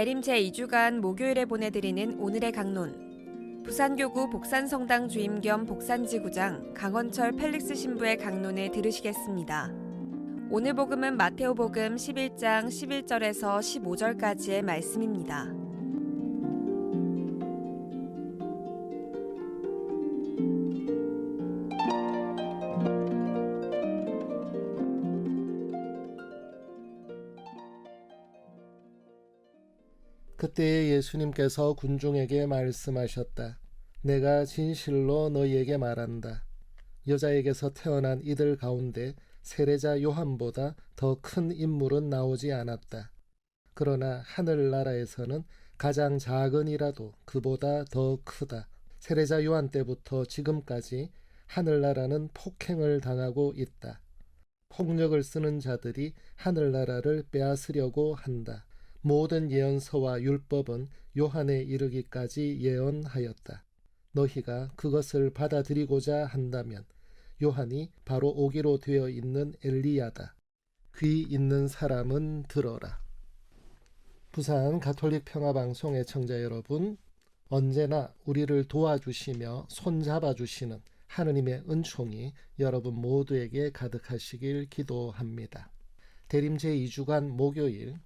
대림 제2주간 목요일에 보내드리는 오늘의 강론. 부산교구 복산성당 주임 겸 복산지구장 강원철 펠릭스 신부의 강론을 들으시겠습니다. 오늘 복음은 마테오복음 11장 11절에서 15절까지의 말씀입니다. 그때에 예수님께서 군중에게 말씀하셨다. 내가 진실로 너희에게 말한다. 여자에게서 태어난 이들 가운데 세례자 요한보다 더 큰 인물은 나오지 않았다. 그러나 하늘나라에서는 가장 작은 이라도 그보다 더 크다. 세례자 요한 때부터 지금까지 하늘나라는 폭행을 당하고 있다. 폭력을 쓰는 자들이 하늘나라를 빼앗으려고 한다. 모든 예언서와 율법은 요한에 이르기까지 예언하였다. 너희가 그것을 받아들이고자 한다면 요한이 바로 오기로 되어 있는 엘리야다. 귀 있는 사람은 들어라. 부산 가톨릭 평화방송 애청자 여러분, 언제나 우리를 도와주시며 손잡아주시는 하느님의 은총이 여러분 모두에게 가득하시길 기도합니다. 대림 제2주간 목요일,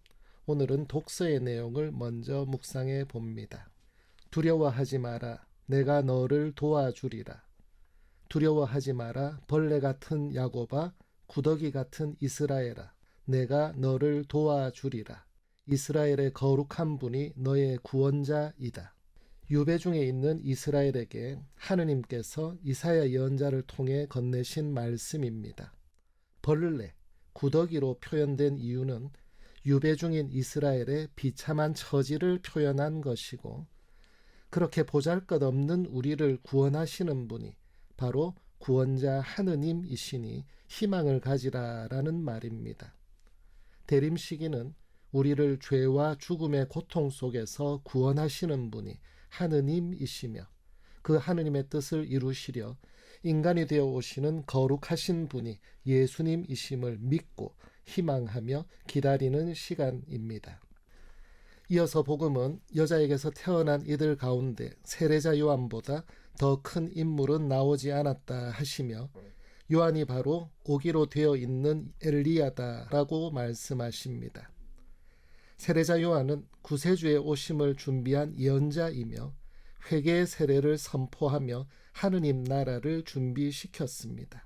오늘은 독서의 내용을 먼저 묵상해 봅니다. 두려워하지 마라. 내가 너를 도와주리라. 두려워하지 마라. 벌레 같은 야곱아, 구더기 같은 이스라엘아. 내가 너를 도와주리라. 이스라엘의 거룩한 분이 너의 구원자이다. 유배 중에 있는 이스라엘에게 하느님께서 이사야 예언자를 통해 건네신 말씀입니다. 벌레, 구더기로 표현된 이유는 유배 중인 이스라엘의 비참한 처지를 표현한 것이고, 그렇게 보잘것없는 우리를 구원하시는 분이 바로 구원자 하느님이시니 희망을 가지라라는 말입니다. 대림 시기는 우리를 죄와 죽음의 고통 속에서 구원하시는 분이 하느님이시며 그 하느님의 뜻을 이루시려 인간이 되어 오시는 거룩하신 분이 예수님이심을 믿고 희망하며 기다리는 시간입니다. 이어서 복음은 여자에게서 태어난 이들 가운데 세례자 요한보다 더 큰 인물은 나오지 않았다 하시며 요한이 바로 오기로 되어 있는 엘리야다라고 말씀하십니다. 세례자 요한은 구세주의 오심을 준비한 예언자이며 회개의 세례를 선포하며 하느님 나라를 준비시켰습니다.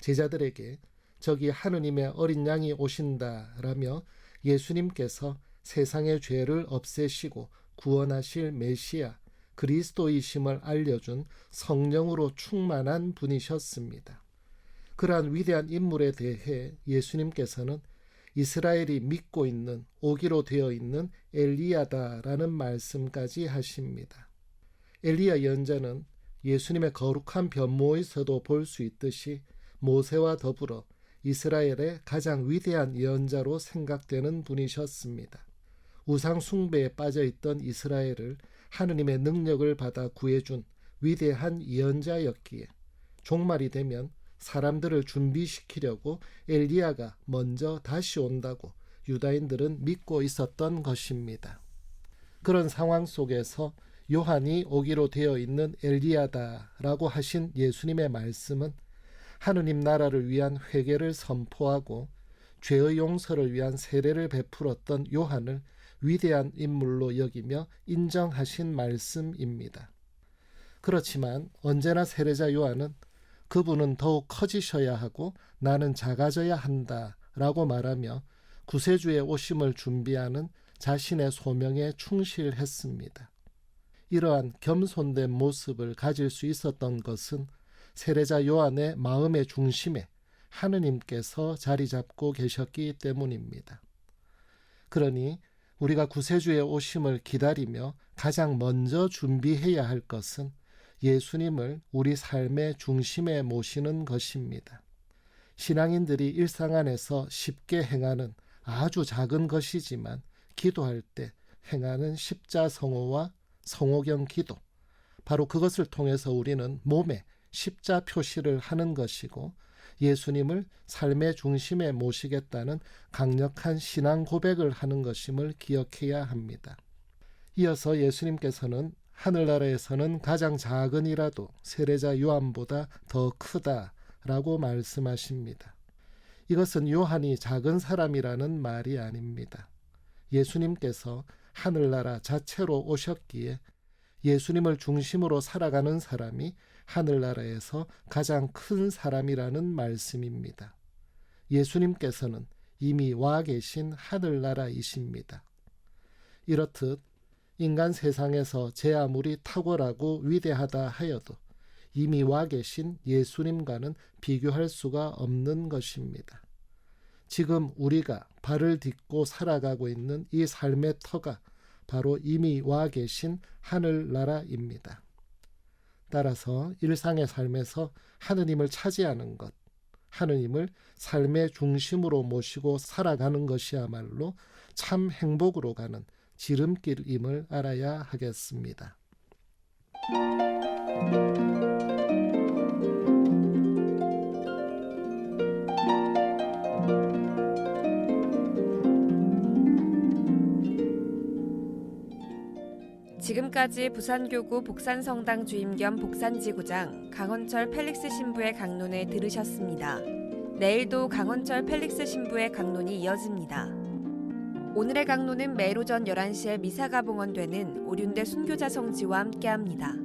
제자들에게 저기 하느님의 어린 양이 오신다라며 예수님께서 세상의 죄를 없애시고 구원하실 메시아 그리스도이심을 알려준 성령으로 충만한 분이셨습니다. 그러한 위대한 인물에 대해 예수님께서는 이스라엘이 믿고 있는 오기로 되어 있는 엘리야다라는 말씀까지 하십니다. 엘리야 예언자는 예수님의 거룩한 변모에서도 볼 수 있듯이 모세와 더불어 이스라엘의 가장 위대한 예언자로 생각되는 분이셨습니다. 우상 숭배에 빠져있던 이스라엘을 하느님의 능력을 받아 구해준 위대한 예언자였기에 종말이 되면 사람들을 준비시키려고 엘리야가 먼저 다시 온다고 유다인들은 믿고 있었던 것입니다. 그런 상황 속에서 요한이 오기로 되어 있는 엘리야다라고 하신 예수님의 말씀은 하느님 나라를 위한 회개를 선포하고 죄의 용서를 위한 세례를 베풀었던 요한을 위대한 인물로 여기며 인정하신 말씀입니다. 그렇지만 언제나 세례자 요한은 그분은 더욱 커지셔야 하고 나는 작아져야 한다라고 말하며 구세주의 오심을 준비하는 자신의 소명에 충실했습니다. 이러한 겸손된 모습을 가질 수 있었던 것은 세례자 요한의 마음의 중심에 하느님께서 자리 잡고 계셨기 때문입니다. 그러니 우리가 구세주의 오심을 기다리며 가장 먼저 준비해야 할 것은 예수님을 우리 삶의 중심에 모시는 것입니다. 신앙인들이 일상 안에서 쉽게 행하는 아주 작은 것이지만 기도할 때 행하는 십자성호와 성호경 기도, 바로 그것을 통해서 우리는 몸에 십자 표시를 하는 것이고 예수님을 삶의 중심에 모시겠다는 강력한 신앙 고백을 하는 것임을 기억해야 합니다. 이어서 예수님께서는 하늘나라에서는 가장 작은 이라도 세례자 요한보다 더 크다라고 말씀하십니다. 이것은 요한이 작은 사람이라는 말이 아닙니다. 예수님께서 하늘나라 자체로 오셨기에 예수님을 중심으로 살아가는 사람이 하늘나라에서 가장 큰 사람이라는 말씀입니다. 예수님께서는 이미 와 계신 하늘나라이십니다. 이렇듯 인간 세상에서 제 아무리 탁월하고 위대하다 하여도 이미 와 계신 예수님과는 비교할 수가 없는 것입니다. 지금 우리가 발을 딛고 살아가고 있는 이 삶의 터가 바로 이미 와 계신 하늘나라입니다. 따라서 일상의 삶에서 하느님을 차지하는 것, 하느님을 삶의 중심으로 모시고 살아가는 것이야말로 참 행복으로 가는 지름길임을 알아야 하겠습니다. 지금까지 부산교구 복산성당 주임 겸 복산지구장 강원철 펠릭스 신부의 강론을 들으셨습니다. 내일도 강원철 펠릭스 신부의 강론이 이어집니다. 오늘의 강론은 매일 오전 11시에 미사가 봉헌되는 오륜대 순교자 성지와 함께합니다.